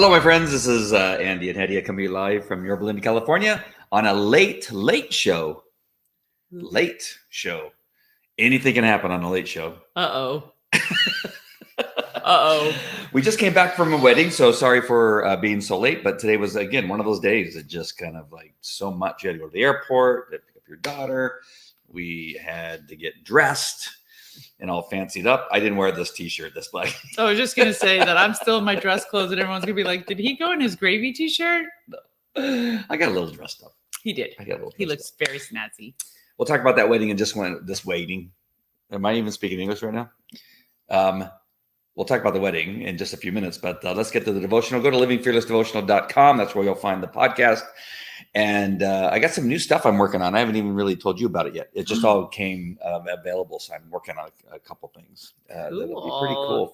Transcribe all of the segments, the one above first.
Hello, my friends. This is Andy and Hedia coming live from Yorba Linda, California on a late show. Late show. Anything can happen on a late show. Uh-oh. Uh-oh. We just came back from a wedding, so sorry for being so late. But today was, again, one of those days that just kind of like so much. You had to go to the airport, you had to pick up your daughter. We had to get dressed and all fancied up. I didn't wear this t-shirt, this black. I was just going to say that I'm still in my dress clothes and everyone's going to be like, did he go in his gravy t-shirt? I got a little dressed up. He did. I got a little He dressed looks very snazzy. We'll talk about that wedding in just this waiting. Am I even speaking English right now? We'll talk about the wedding in just a few minutes, but let's get to the devotional. Go to livingfearlessdevotional.com. That's where you'll find the podcast. And I got some new stuff I'm working on. I haven't even really told you about it yet. It just all came available, so I'm working on a couple things that'll be pretty cool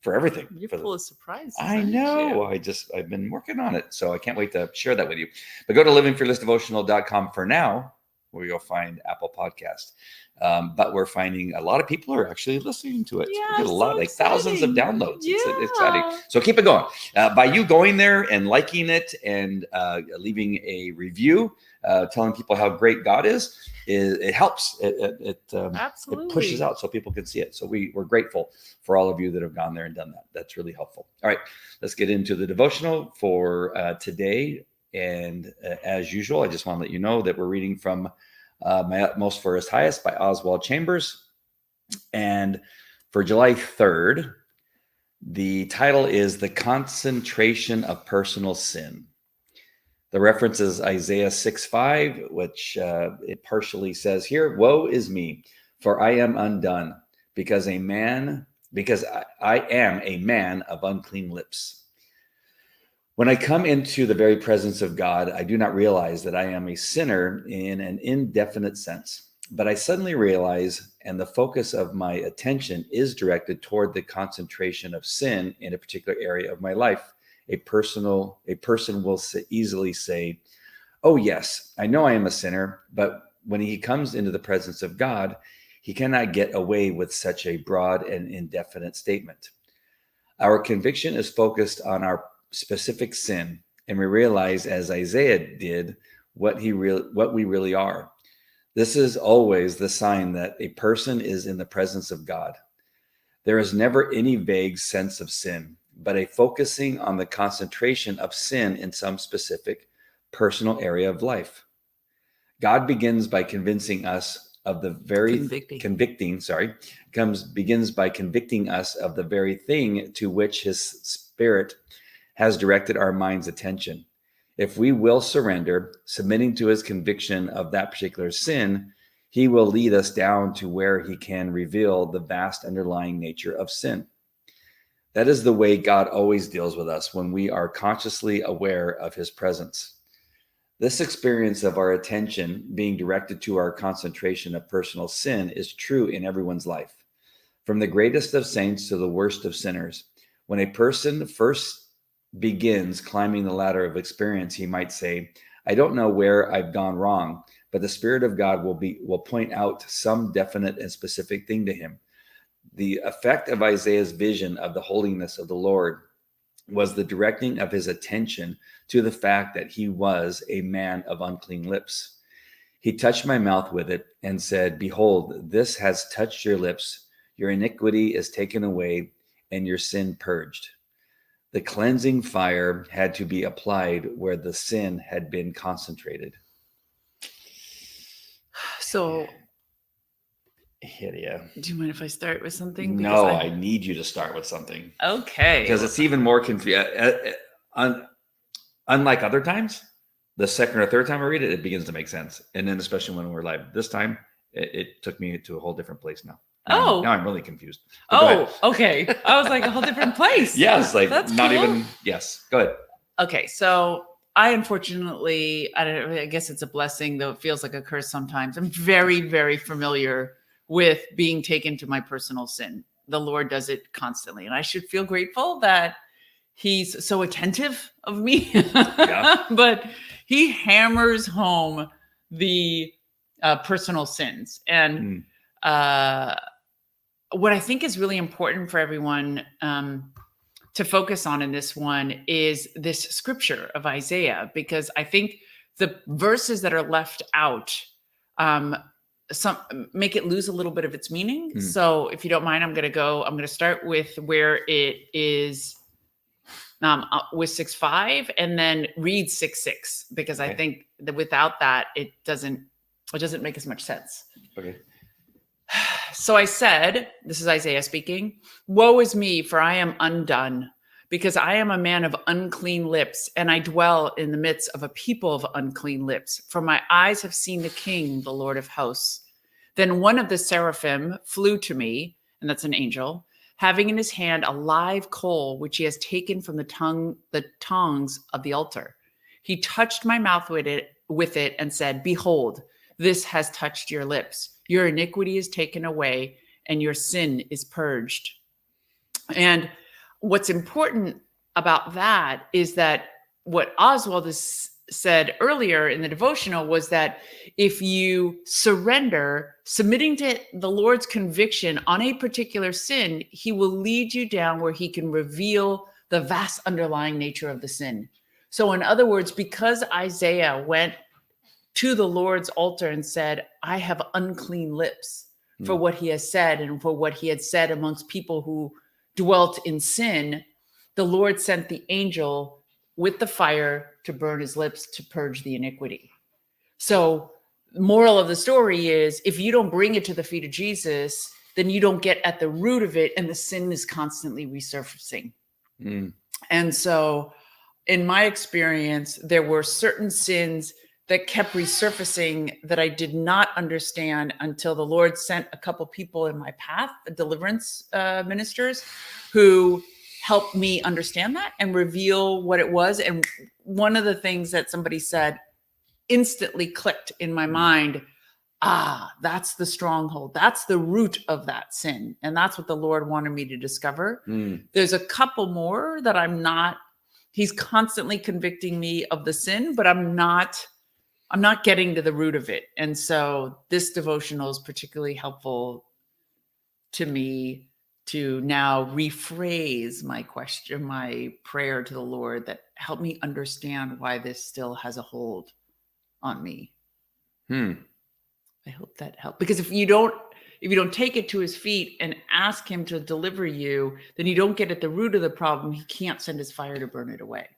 for everything. You're full of surprises. I know. I've been working on it, so I can't wait to share that with you. But go to livingfearlessdevotional.com for now, where you'll find Apple Podcast. But we're finding a lot of people are actually listening to it. Yeah, we get a lot, like thousands of downloads. Yeah. It's exciting. So keep it going. By you going there and liking it and leaving a review, telling people how great God is, it helps. It pushes out so people can see it. So we're grateful for all of you that have gone there and done that. That's really helpful. All right, let's get into the devotional for today. And as usual, I just want to let you know that we're reading from My Utmost for His Highest by Oswald Chambers. And for July 3rd, the title is The Concentration of Personal Sin. The reference is Isaiah 6:5, which it partially says here, "Woe is me, for I am undone, because I am a man of unclean lips. When I come into the very presence of God, I do not realize that I am a sinner in an indefinite sense, but I suddenly realize, and the focus of my attention is directed toward the concentration of sin in a particular area of my life. A person will easily say, 'Oh yes, I know I am a sinner,' but when he comes into the presence of God, he cannot get away with such a broad and indefinite statement. Our conviction is focused on our specific sin, and we realize, as Isaiah did, what we really are. This is always the sign that a person is in the presence of God. There is never any vague sense of sin, but a focusing on the concentration of sin in some specific personal area of life. God begins by convincing us of the very begins by convicting us of the very thing to which his Spirit has directed our mind's attention. If we will surrender, submitting to his conviction of that particular sin, he will lead us down to where he can reveal the vast underlying nature of sin. That is the way God always deals with us when we are consciously aware of his presence. This experience of our attention being directed to our concentration of personal sin is true in everyone's life, from the greatest of saints to the worst of sinners. When a person first begins climbing the ladder of experience, he might say, "I don't know where I've gone wrong," but the Spirit of God will point out some definite and specific thing to him. The effect of Isaiah's vision of the holiness of the Lord was the directing of his attention to the fact that he was a man of unclean lips. He touched my mouth with it and said, "Behold, this has touched your lips. Your iniquity is taken away and your sin purged." The cleansing fire had to be applied where the sin had been concentrated. So, Hidia, do you mind if I start with something? No, I need you to start with something. Okay. Because it's even more confusing. Unlike other times, the second or third time I read it, it begins to make sense. And then especially when we're live this time, it took me to a whole different place now. Now I'm really confused. Okay. I was like, a whole different place. Yes, like that's not cool. even. Yes, go ahead. Okay, so I unfortunately, I guess it's a blessing, though it feels like a curse sometimes. I'm very, very familiar with being taken to my personal sin. The Lord does it constantly, and I should feel grateful that he's so attentive of me. Yeah. But he hammers home the personal sins. And what I think is really important for everyone to focus on in this one is this scripture of Isaiah, because I think the verses that are left out some make it lose a little bit of its meaning. So if you don't mind, I'm going to start with where it is with 6:5 and then read 6:6, because I think that without that, it doesn't make as much sense. Okay. So I said, this is Isaiah speaking, "Woe is me, for I am undone, because I am a man of unclean lips, and I dwell in the midst of a people of unclean lips. For my eyes have seen the King, the Lord of hosts." Then one of the seraphim flew to me, and that's an angel, having in his hand a live coal, which he has taken from the tongs of the altar. He touched my mouth with it and said, "Behold, this has touched your lips. Your iniquity is taken away, and your sin is purged." And what's important about that is that what Oswald has said earlier in the devotional was that if you surrender, submitting to the Lord's conviction on a particular sin, he will lead you down where he can reveal the vast underlying nature of the sin. So in other words, because Isaiah went to the Lord's altar and said, "I have unclean lips," for what he has said and for what he had said amongst people who dwelt in sin, the Lord sent the angel with the fire to burn his lips to purge the iniquity. So the moral of the story is, if you don't bring it to the feet of Jesus, then you don't get at the root of it, and the sin is constantly resurfacing. And so in my experience, there were certain sins that kept resurfacing that I did not understand until the Lord sent a couple people in my path, deliverance ministers, who helped me understand that and reveal what it was. And one of the things that somebody said instantly clicked in my mind. That's the stronghold. That's the root of that sin. And that's what the Lord wanted me to discover. There's a couple more that he's constantly convicting me of the sin, but I'm not getting to the root of it. And so this devotional is particularly helpful to me to now rephrase my prayer to the Lord, that help me understand why this still has a hold on me. I hope that helped, because if you don't take it to his feet and ask him to deliver you, then you don't get at the root of the problem. He can't send his fire to burn it away.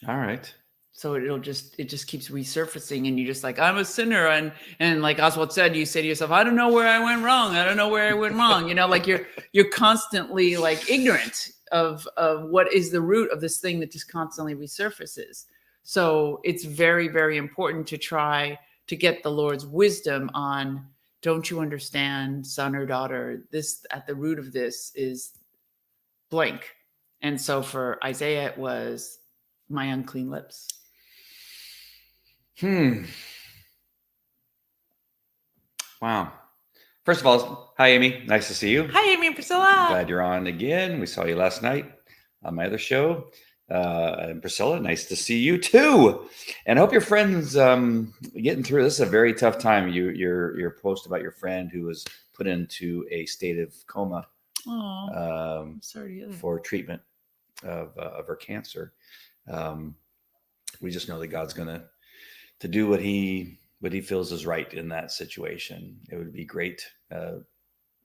All right. So it just keeps resurfacing, and you're just like, I'm a sinner. And like Oswald said, you say to yourself, I don't know where I went wrong. I don't know where I went wrong. Like you're constantly like ignorant of what is the root of this thing that just constantly resurfaces. So it's very, very important to try to get the Lord's wisdom on, don't you understand, son or daughter, this at the root of this is blank. And so for Isaiah, it was my unclean lips. Wow. First of all, hi, Amy. Nice to see you. Hi, Amy and Priscilla. Glad you're on again. We saw you last night on my other show. And Priscilla, nice to see you too. And I hope your friend's getting through. This is a very tough time. Your post about your friend who was put into a state of coma I'm sorry to hear that. for treatment of her cancer. We just know that God's going to do what he feels is right in that situation. It would be great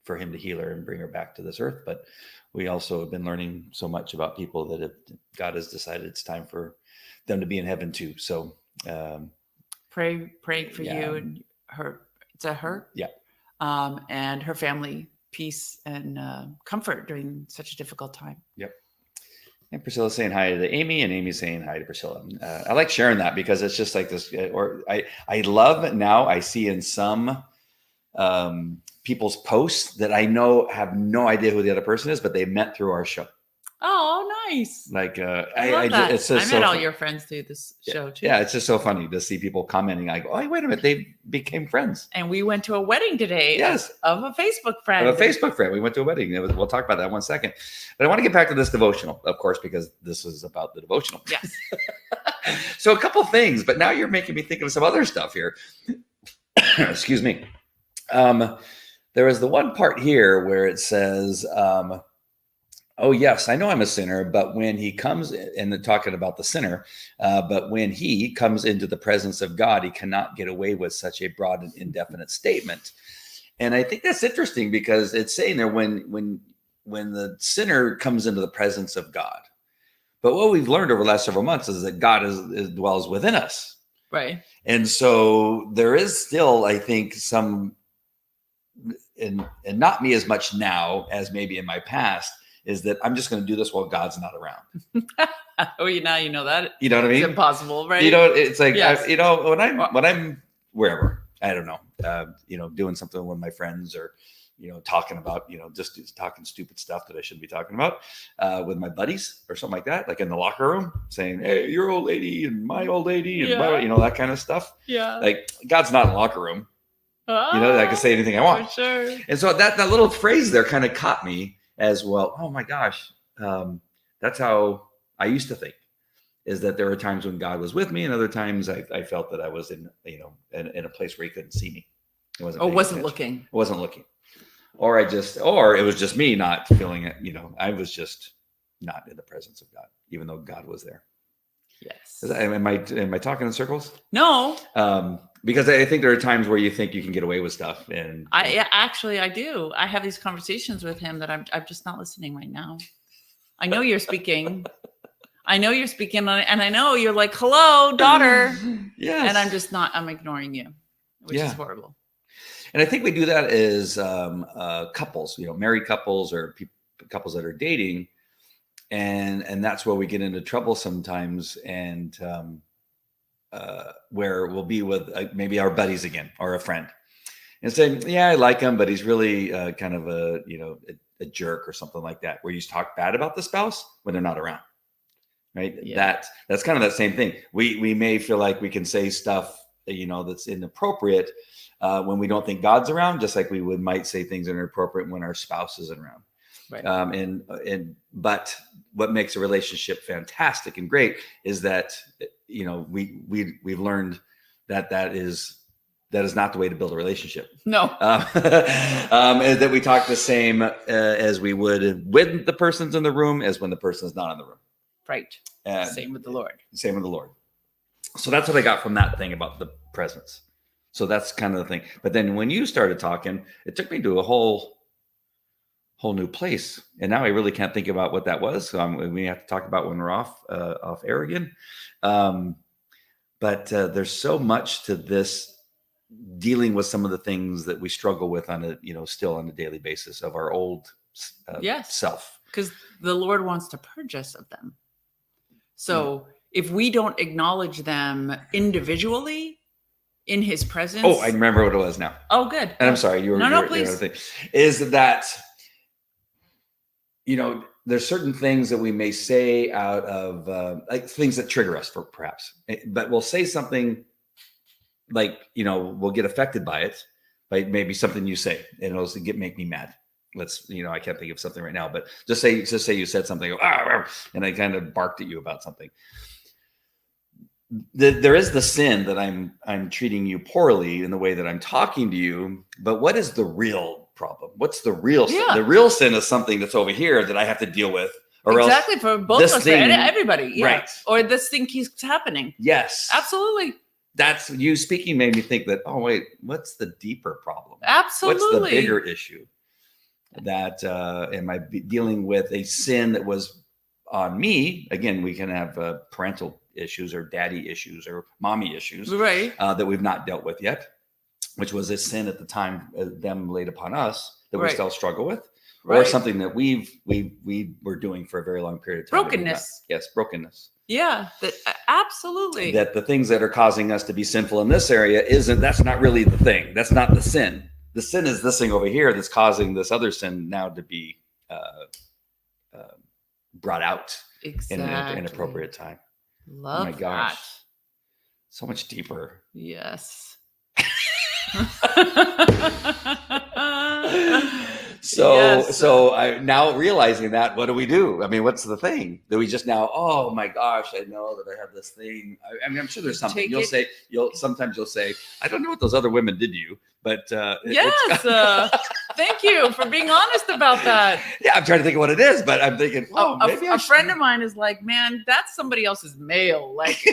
for him to heal her and bring her back to this earth. But we also have been learning so much about people that God has decided it's time for them to be in heaven too. So pray for you and her. Is that her? Yeah. And her family, peace and comfort during such a difficult time. Yep. And Priscilla's saying hi to Amy, and Amy's saying hi to Priscilla. I like sharing that because it's just like this. Or I love now. I see in some people's posts that I know have no idea who the other person is, but they met through our show. Oh, nice! Like I love that. It's just I met all your friends through this show too. Yeah, it's just so funny to see people commenting. I go, oh, wait a minute, they became friends. And we went to a wedding today. Yes, of a Facebook friend. Of a Facebook friend. We went to a wedding. We'll talk about that in 1 second. But I want to get back to this devotional, of course, because this is about the devotional. Yes. So a couple things, but now you're making me think of some other stuff here. Excuse me. There was the one part here where it says, oh yes, I know I'm a sinner, but when he comes, and they're talking about the sinner, but when he comes into the presence of God, he cannot get away with such a broad and indefinite statement. And I think that's interesting because it's saying there when the sinner comes into the presence of God. But what we've learned over the last several months is that God dwells within us. Right. And so there is still, I think, some, and not me as much now as maybe in my past, is that I'm just going to do this while God's not around. Oh, now you know that. You know what I mean? It's impossible, right? You know, it's like, Yes. when I'm wherever, I don't know, doing something with my friends, or, talking about, just talking stupid stuff that I shouldn't be talking about with my buddies or something like that, like in the locker room, saying, hey, your old lady and my old lady and that kind of stuff. Yeah. Like, God's not in the locker room. I can say anything I want. For sure. And so that little phrase there kind of caught me as well. Oh my gosh. That's how I used to think, is that there were times when God was with me, and other times I felt that I was in a place where he couldn't see me. It wasn't looking. I wasn't looking. Or it was just me not feeling it. I was just not in the presence of God, even though God was there. Yes. Am I talking in circles? No. Because I think there are times where you think you can get away with stuff, and I do. I have these conversations with him that I'm just not listening right now. I know you're speaking. And I know you're like, hello, daughter. Yes. And I'm just not. I'm ignoring you, which is horrible. And I think we do that as couples, married couples or couples that are dating. And that's where we get into trouble sometimes, and where we'll be with maybe our buddies again, or a friend, and saying, yeah, I like him, but he's really kind of a jerk or something like that, where you just talk bad about the spouse when they're not around. Right. Yeah. That's kind of that same thing. We may feel like we can say stuff, that's inappropriate when we don't think God's around, just like we might say things that are inappropriate when our spouse isn't around. Right. But what makes a relationship fantastic and great is that, we've learned that is not the way to build a relationship. No. That we talk the same as we would when the person's in the room as when the person's not in the room. Right. Same with the Lord. Same with the Lord. So that's what I got from that thing about the presence. So that's kind of the thing. But then when you started talking, it took me to a whole new place. And now I really can't think about what that was. So we have to talk about when we're off air again. But there's so much to this, dealing with some of the things that we struggle with still on a daily basis of our old self. Because the Lord wants to purge us of them. So if we don't acknowledge them individually in his presence. Oh, I remember what it was now. Oh, good. And I'm sorry. Please. Is that, there's certain things that we may say out of like things that trigger us, for perhaps, but we'll say something like, we'll get affected by it, by maybe something you say, and it'll make me mad. I can't think of something right now, but just say you said something, and I kind of barked at you about something. There is the sin that I'm treating you poorly in the way that I'm talking to you, but what is the real problem? What's the real sin? The real sin is something that's over here that I have to deal with, or exactly, else for both of us, everybody, right? Or this thing keeps happening. Yes, absolutely. That's you speaking made me think that. Oh wait, what's the deeper problem? Absolutely, what's the bigger issue? That am I dealing with a sin that was on me? Again, we can have parental issues or daddy issues or mommy issues, right? That we've not dealt with yet, which was a sin at the time them laid upon us that we still struggle with, or something that we were doing for a very long period of time. Brokenness. Yes, brokenness. Yeah, absolutely. That the things that are causing us to be sinful in this area that's not really the thing. That's not the sin. The sin is this thing over here that's causing this other sin now to be brought out in an appropriate time. Love oh my gosh. So much deeper. Yes. So I now realizing that, what do we do? I mean, what's the thing? Do we just now, oh my gosh, I know that I have this thing. I mean, I'm sure there's something sometimes you'll say, I don't know what those other women did to you, but thank you for being honest about that. Yeah, I'm trying to think of what it is, but I'm thinking, maybe a friend of mine is like, man, that's somebody else's mail. Like,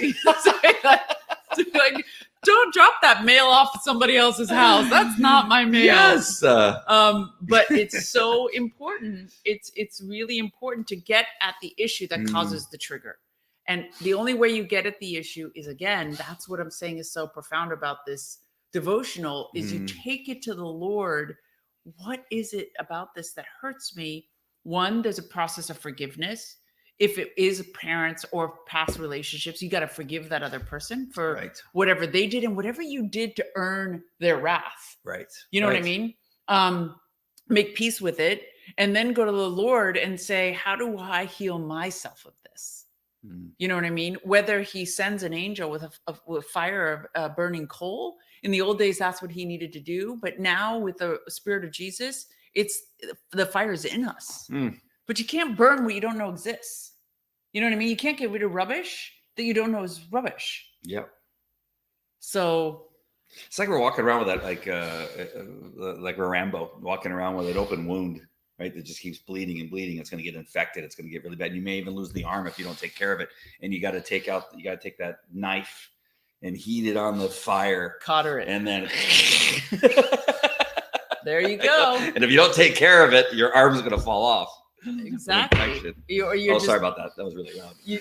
like, don't drop that mail off at somebody else's house. That's not my mail. Yes. But it's so important. It's really important to get at the issue that causes the trigger. And the only way you get at the issue is, again, that's what I'm saying is so profound about this devotional, is you take it to the Lord. What is it about this that hurts me? One, there's a process of forgiveness. If it is parents or past relationships, you got to forgive that other person for whatever they did and whatever you did to earn their wrath. Right. You know what I mean? Make peace with it, and then go to the Lord and say, how do I heal myself of this? You know what I mean? Whether he sends an angel with a fire of burning coal. In the old days, that's what he needed to do. But now with the Spirit of Jesus, it's the fire is in us. But you can't burn what you don't know exists. You know what I mean? You can't get rid of rubbish that you don't know is rubbish. Yep. So it's like we're walking around with that, like we're Rambo walking around with an open wound, right? That just keeps bleeding and bleeding. It's going to get infected. It's going to get really bad. You may even lose the arm if you don't take care of it. And you got to take that knife and heat it on the fire. Cotter it. And then there you go. And if you don't take care of it, your arm's going to fall off. Exactly. Sorry about that. That was really loud. You're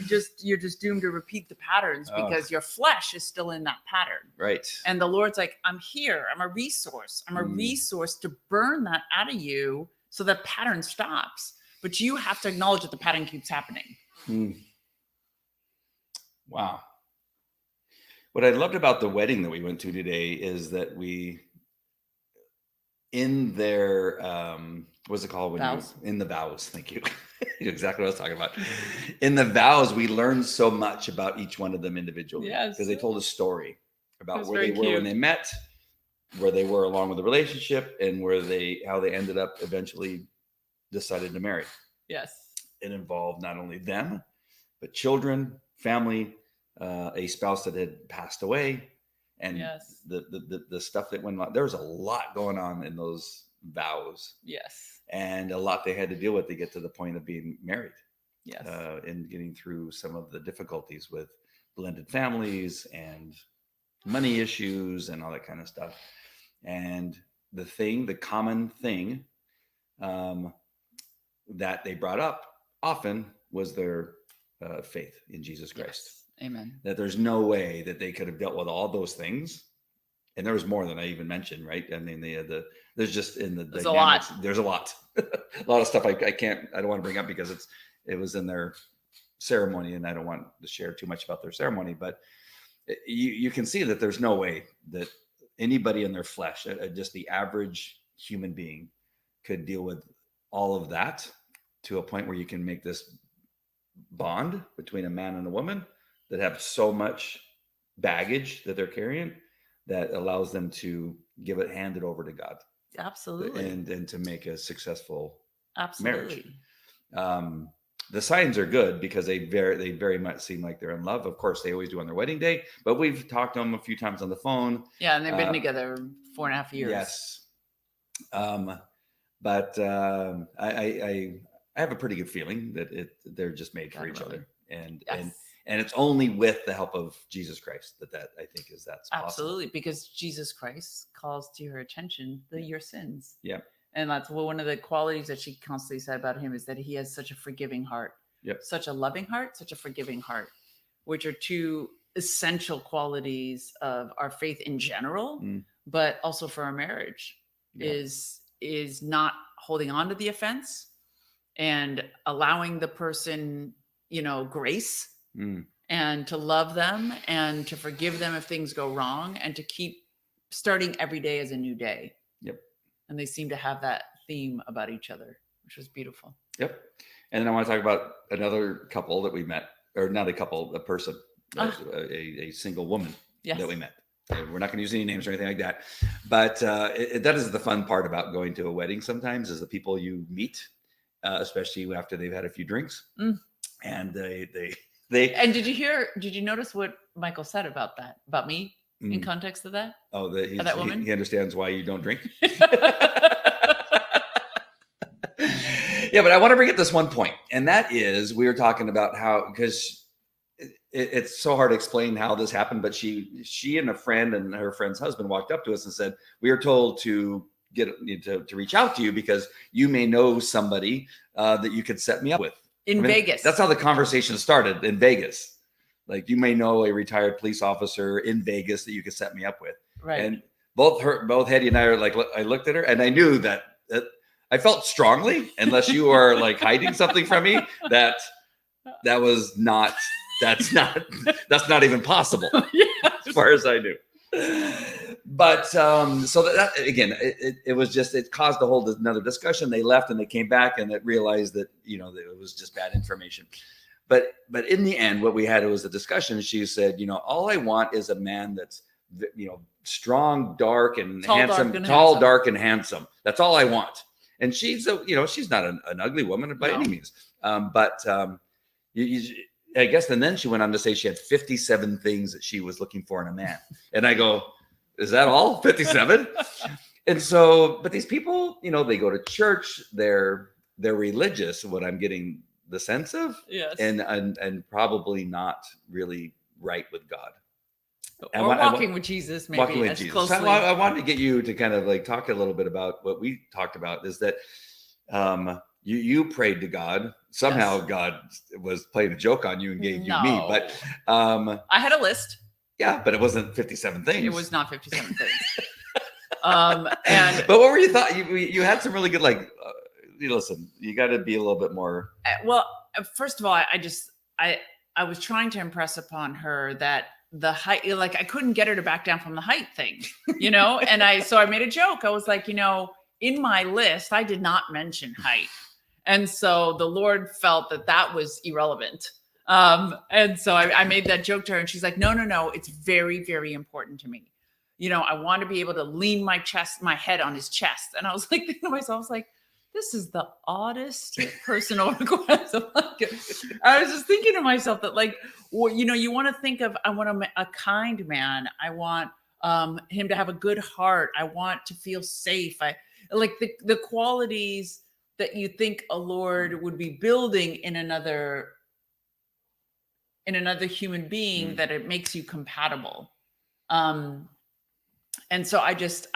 just doomed to repeat the patterns because your flesh is still in that pattern. Right. And the Lord's like, I'm here. I'm a resource. I'm a resource to burn that out of you so that pattern stops. But you have to acknowledge that the pattern keeps happening. Wow. What I loved about the wedding that we went to today is that in their what's it called? In the vows. Thank you. Exactly what I was talking about. In the vows, we learned so much about each one of them individually. Yes. Because they told a story about where they were when they met, where they were along with the relationship, and how they ended up eventually decided to marry. Yes. It involved not only them, but children, family, a spouse that had passed away, and the stuff that went on. There was a lot going on in those vows. Yes. And a lot they had to deal with to get to the point of being married. Yes. And getting through some of the difficulties with blended families and money issues and all that kind of stuff. And the common thing that they brought up often was their faith in Jesus Christ. Yes. Amen. That there's no way that they could have dealt with all those things. And there was more than I even mentioned, right? I mean, there's just in the there's a lot. There's a lot of stuff I don't want to bring up because it was in their ceremony, and I don't want to share too much about their ceremony. But you can see that there's no way that anybody in their flesh, just the average human being, could deal with all of that to a point where you can make this bond between a man and a woman that have so much baggage that they're carrying that allows them to hand it over to God. Absolutely. And to make a successful marriage. The signs are good because they very much seem like they're in love. Of course, they always do on their wedding day, but we've talked to them a few times on the phone. Yeah, and they've been together 4.5 years. Yes. But I have a pretty good feeling that they're just made for each other. And it's only with the help of Jesus Christ that I think that's possible. Absolutely, because Jesus Christ calls to your attention your sins. Yeah. And that's one of the qualities that she constantly said about him is that he has such a forgiving heart. Yep. Such a loving heart, such a forgiving heart, which are two essential qualities of our faith in general, but also for our marriage. Is not holding on to the offense and allowing the person, grace. And to love them and to forgive them if things go wrong and to keep starting every day as a new day. Yep. And they seem to have that theme about each other, which was beautiful. Yep. And then I want to talk about another couple that we met, or not a couple, a person, a single woman that we met. we're not going to use any names or anything like that. But that is the fun part about going to a wedding sometimes, is the people you meet, especially after they've had a few drinks. And they. And did you notice what Michael said about me in context of that? Oh, that woman? He understands why you don't drink. Yeah, but I want to bring up this one point, and that is, we were talking about how, because it's so hard to explain how this happened, but she and a friend and her friend's husband walked up to us and said, we are told to to reach out to you because you may know somebody that you could set me up with. In Vegas. That's how the conversation started, in Vegas. Like, you may know a retired police officer in Vegas that you could set me up with. Right. And both Hetty and I are like, I looked at her and I knew that I felt strongly, unless you are like hiding something from me, that's not even possible. Yes. As far as I knew. But so that again, it was just, it caused a whole another discussion. They left and they came back and it realized that, that it was just bad information. But in the end, what we had was a discussion. She said, all I want is a man that's, strong, dark, and handsome, tall, dark, and handsome. That's all I want. And she's she's not an ugly woman by any means. I guess, and then she went on to say she had 57 things that she was looking for in a man. And I go, is that all? 57? And so, but these people, they go to church, they're religious, what I'm getting the sense of. Yes. And probably not really right with God. Or walking with Jesus, maybe. Walking with Jesus. So I wanted to get you to kind of like talk a little bit about what we talked about, is that you prayed to God. Somehow Yes. God was playing a joke on you and gave you me. But I had a list. Yeah, but it wasn't 57 things. It was not 57 things. But what were you thought? You had some really good, like, listen, you got to be a little bit more. Well, first of all, I was trying to impress upon her that the height, like, I couldn't get her to back down from the height thing, and so I made a joke. I was like, in my list, I did not mention height. And so the Lord felt that was irrelevant. And so I made that joke to her, and she's like, no, it's very, very important to me. I want to be able to lean my head on his chest. And I was like, thinking to myself, I was like, this is the oddest personal request. I was just thinking to myself that, like, well, you want to think of, I want a kind man. I want him to have a good heart. I want to feel safe. I like the qualities that you think a Lord would be building in another human being, that it makes you compatible. And so I just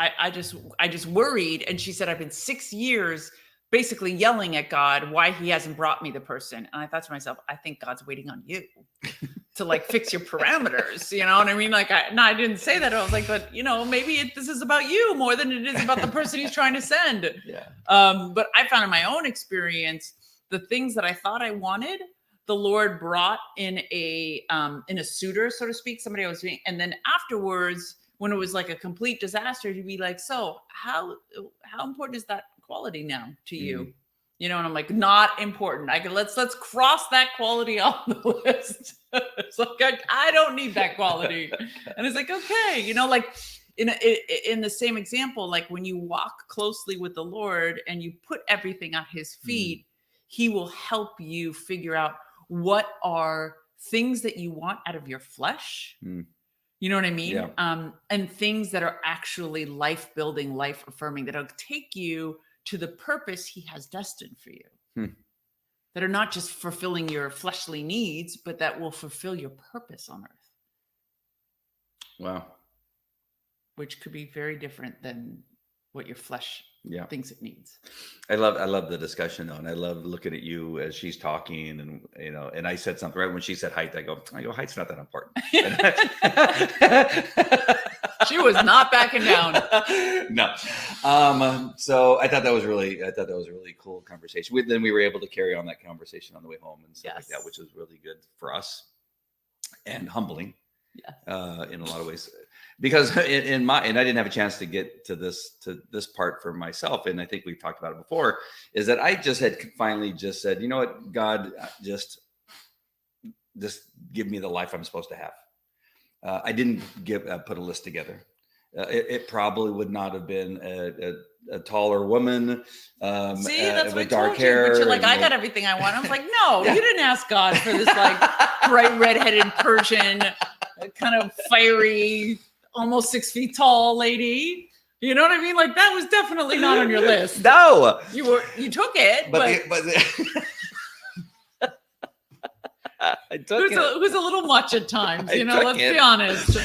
worried. And she said, I've been 6 years basically yelling at God why he hasn't brought me the person. And I thought to myself, I think God's waiting on you to like fix your parameters. You know what I mean? Like, I didn't say that. I was like, but maybe this is about you more than it is about the person he's trying to send. Yeah. But I found in my own experience, the things that I thought I wanted, the Lord brought in a suitor, so to speak, somebody I was being, and then afterwards, when it was like a complete disaster, he'd be like, so how important is that quality now to you? Mm-hmm. And I'm like, not important. Let's cross that quality off the list. It's like, I don't need that quality. And it's like, okay, like in the same example, like when you walk closely with the Lord and you put everything at his feet, he will help you figure out what are things that you want out of your flesh. You know what I mean? Yeah. And things that are actually life-building, life-affirming, that'll take you to the purpose he has destined for you. That are not just fulfilling your fleshly needs, but that will fulfill your purpose on earth. Wow. Which could be very different than what your flesh thinks it needs. I love the discussion though, and I love looking at you as she's talking, and and I said something right when she said height. I go, height's not that important. She was not backing down. No. So I thought that was really a really cool conversation. Then we were able to carry on that conversation on the way home and stuff like that, which was really good for us and humbling. Yeah. In a lot of ways. Because and I didn't have a chance to get to this part for myself, and I think we've talked about it before, is that I just had finally just said, you know what, God, just give me the life I'm supposed to have. I didn't put a list together. It probably would not have been a taller woman. See, that's what with I dark told hair. you. But you're like, and, I got everything I want. I was like, no, Yeah. you didn't ask God for this like bright redheaded Persian, kind of fiery, almost 6 feet tall lady. You know what I mean? Like that was definitely not on your list. No, You took it, but I took it was a little much at times. I You know, took let's it. be honest.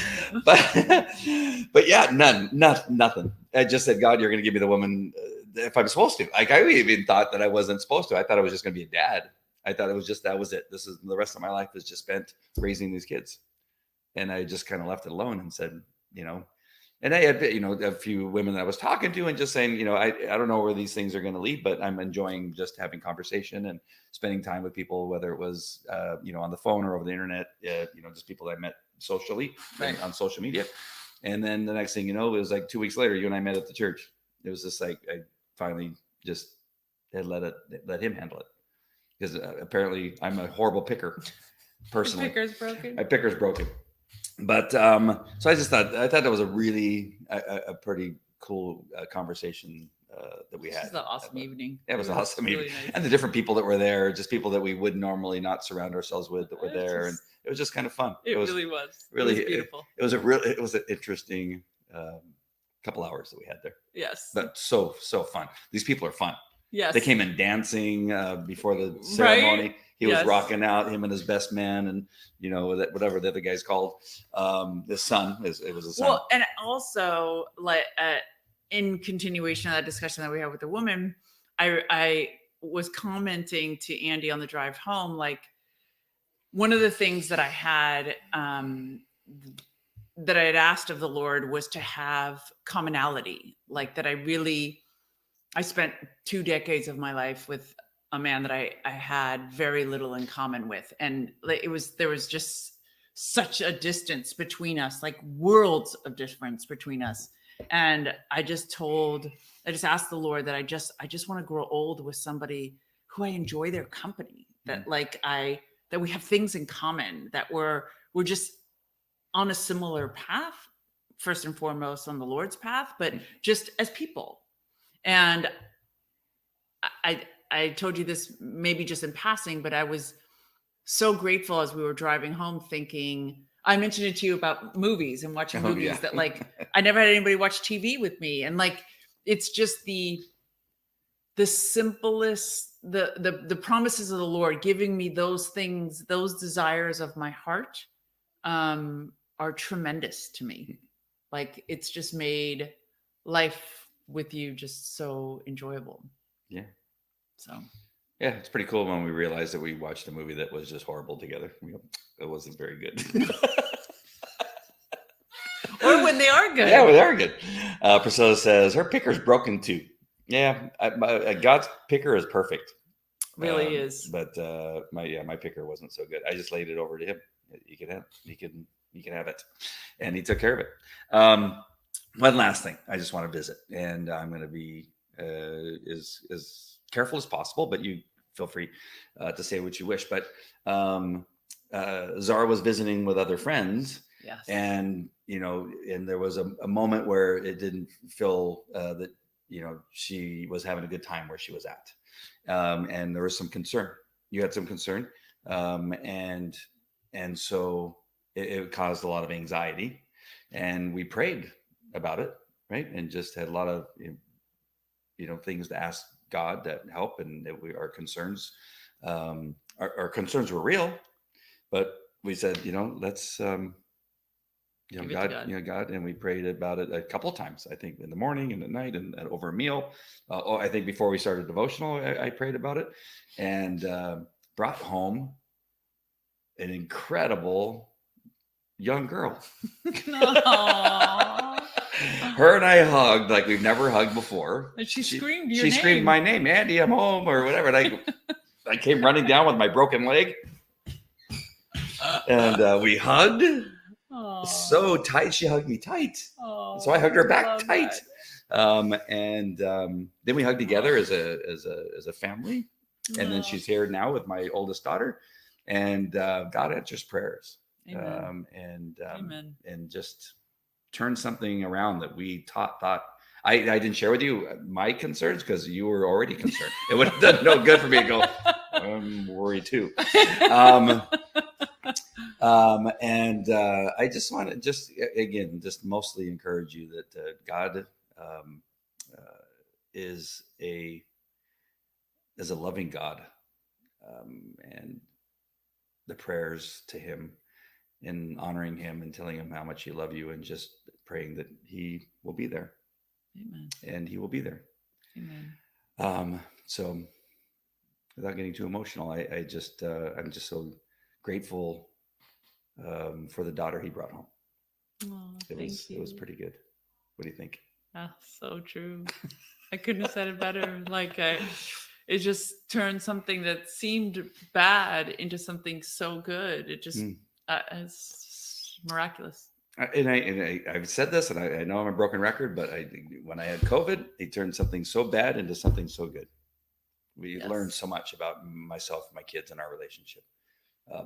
but yeah, nothing. I just said, God, you're going to give me the woman if I'm supposed to. Like I even thought that I wasn't supposed to. I thought I was just going to be a dad. I thought it was just that was it. This is the rest of my life is just spent raising these kids, and I just kind of left it alone and said, you know. And I had, you know, a few women that I was talking to and just saying, you know, I don't know where these things are going to lead, but I'm enjoying just having conversation and spending time with people, whether it was, you know, on the phone or over the internet, you know, just people that I met socially on social media. And then the next thing you know, it was like 2 weeks later, you and I met at the church. It was just like, I finally just had let him handle it. Because apparently I'm a horrible picker personally. My picker's broken. But so I thought that was a really a pretty cool conversation that we had. It was an awesome evening. It was an awesome really evening. nice. And the different people that were there, just people that we would normally not surround ourselves with that were there, and it was just kind of fun. It really was. Really it was beautiful. It was an interesting couple hours that we had there. Yes, but so fun. These people are fun. Yes, they came in dancing before the ceremony. Right? He was rocking out, him and his best man, and you know whatever the other guy's called. His son, it was a son. Well, and also like in continuation of that discussion that we had with the woman, I was commenting to Andy on the drive home, like one of the things that I had that I had asked of the Lord was to have commonality, like that I spent 2 decades of my life with a man that I had very little in common with. And there was just such a distance between us, like worlds of difference between us. And I just asked the Lord that I just want to grow old with somebody who I enjoy their company, that that we have things in common, that we're just on a similar path, first and foremost on the Lord's path, but just as people. And I told you this maybe just in passing, but I was so grateful as we were driving home thinking, I mentioned it to you about movies and watching movies that like, I never had anybody watch TV with me. And like, it's just the simplest, the promises of the Lord giving me those things, those desires of my heart are tremendous to me. Like it's just made life with you just so enjoyable. Yeah. So yeah, it's pretty cool when we realized that we watched a movie that was just horrible together. It wasn't very good. Or when they are good. Yeah, when they are good. Priscilla says her picker's broken too. Yeah, God's picker is perfect. Really is. But my picker wasn't so good. I just laid it over to him. He can have it, and he took care of it. One last thing, I just want to visit, and I'm going to be as careful as possible, but you feel free to say what you wish. But Zara was visiting with other friends, yes, and and there was a moment where it didn't feel that she was having a good time where she was at, and there was some concern. You had some concern, and so it caused a lot of anxiety, and we prayed about it, right? And just had a lot of things to ask God that help, and that our concerns, our concerns were real, but we said, let's God, God, and we prayed about it a couple of times. I think in the morning and at night and over a meal. I think before we started devotional, I prayed about it, and brought home an incredible young girl. Her and I hugged like we've never hugged before. And she screamed your name. She screamed my name, Andy, I'm home, or whatever. And I came running down with my broken leg. And we hugged. Aww. So tight. She hugged me tight. Aww, so I hugged her back tight. And then we hugged together as a family. And then she's here now with my oldest daughter. And God answers prayers. Amen. And just turn something around that we thought I didn't share with you my concerns because you were already concerned. It would have done no good for me to go, I'm worried too. I just want to just mostly encourage you that God is a loving God, and the prayers to him and honoring him and telling him how much he loves you and just praying that he will be there. Amen. And he will be there. Amen. So without getting too emotional, I'm just so grateful for the daughter he brought home. Oh, It was pretty good. What do you think? Ah, so true. I couldn't have said it better. It just turned something that seemed bad into something so good. It just it's miraculous. I've said this, and I know I'm a broken record, but when I had COVID, it turned something so bad into something so good. We learned so much about myself, my kids, and our relationship.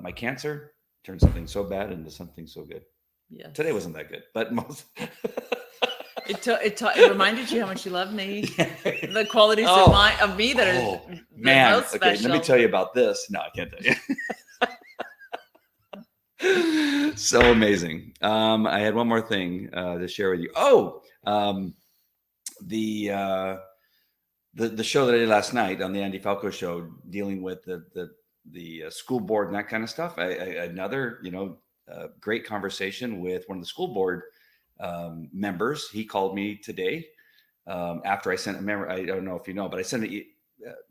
My cancer turned something so bad into something so good. Yes. Today wasn't that good, but most. It reminded you how much you love me. The qualities of me that are most special. Okay, let me tell you about this. No, I can't tell you. So amazing. I had one more thing to share with you. The show that I did last night on the Andy Falco show, dealing with the school board and that kind of stuff. Another great conversation with one of the school board members. He called me today after I sent a member. I don't know if you know, but I sent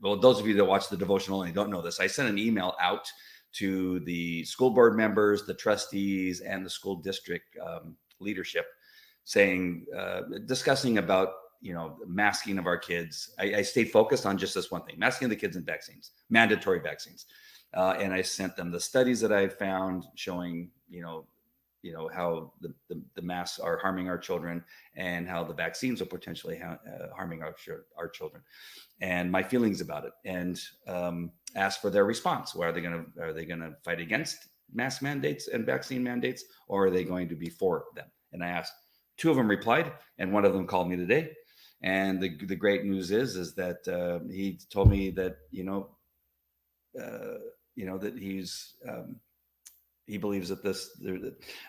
those of you that watch the devotional and don't know this, I sent an email out to the school board members, the trustees, and the school district leadership, saying, discussing about masking of our kids. I stayed focused on just this one thing: masking the kids and vaccines, mandatory vaccines. And I sent them the studies that I found showing, how the masks are harming our children and how the vaccines are potentially harming our children, and my feelings about it, and asked for their response. Are they going to fight against mask mandates and vaccine mandates, or are they going to be for them? And I asked. 2 of them replied, and 1 of them called me today. And the great news is that he told me that that he believes that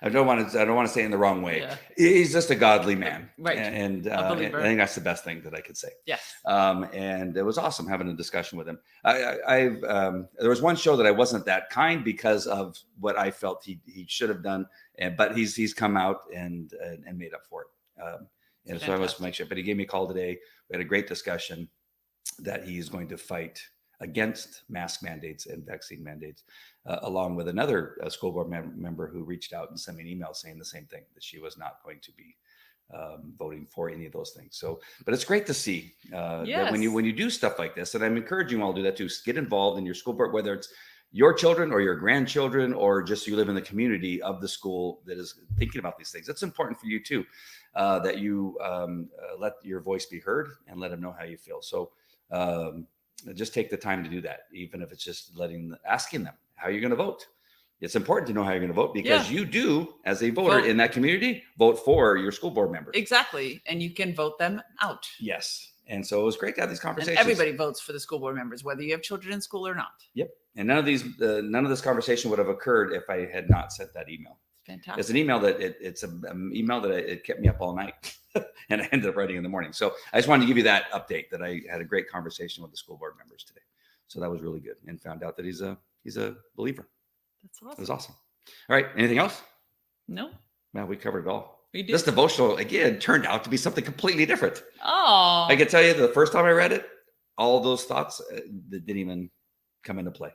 I don't want to say it in the wrong way. Yeah. He's just a godly man, right? And I think that's the best thing that I could say. Yes. And it was awesome having a discussion with him. There was one show that I wasn't that kind because of what I felt he should have done, but he's come out and made up for it. And so I must make sure. But he gave me a call today. We had a great discussion that he's going to fight against mask mandates and vaccine mandates, along with another school board member who reached out and sent me an email saying the same thing, that she was not going to be voting for any of those things. So, but it's great to see that when you do stuff like this, and I'm encouraging you all to do that too, get involved in your school board, whether it's your children or your grandchildren, or just you live in the community of the school that is thinking about these things. It's important for you too, that you let your voice be heard and let them know how you feel. So just take the time to do that, even if it's just asking them how you're going to vote. It's important to know how you're going to vote, because you do, as a voter in that community, vote for your school board members. Exactly. And you can vote them out. Yes. And so it was great to have these conversations. And everybody votes for the school board members, whether you have children in school or not. Yep. And none of this conversation would have occurred if I had not sent that email. Fantastic. It's an email that it's an email that it kept me up all night, and I ended up writing in the morning. So I just wanted to give you that update, that I had a great conversation with the school board members today. So that was really good, and found out that he's a believer. That's awesome. It was awesome. All right. Anything else? No. Well, we covered it all. We did. This devotional, again, turned out to be something completely different. Oh. I can tell you, the first time I read it, all those thoughts that didn't even come into play.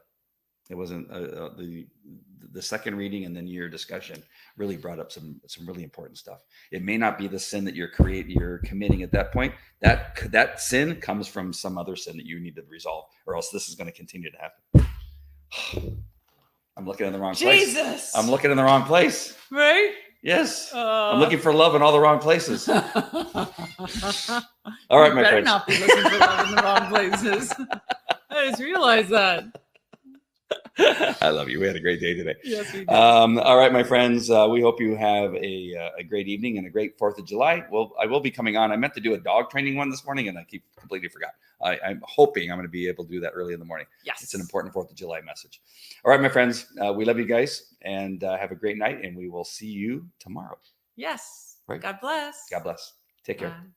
It wasn't the second reading and then your discussion really brought up some really important stuff. It may not be the sin that you're committing at that point. That sin comes from some other sin that you need to resolve, or else this is going to continue to happen. I'm looking in the wrong place. Jesus. I'm looking in the wrong place. Right? Yes. I'm looking for love in all the wrong places. All right, my better friends. Not be looking for love in the wrong places. I just realized that. I love you. We had a great day today. Yes, we did. All right, my friends. We hope you have a great evening and a great 4th of July. Well, I will be coming on. I meant to do a dog training one this morning, and I completely forgot. I'm hoping I'm going to be able to do that early in the morning. Yes. It's an important 4th of July message. All right, my friends. We love you guys, and have a great night, and we will see you tomorrow. Yes. Right. God bless. God bless. Take care. Bye.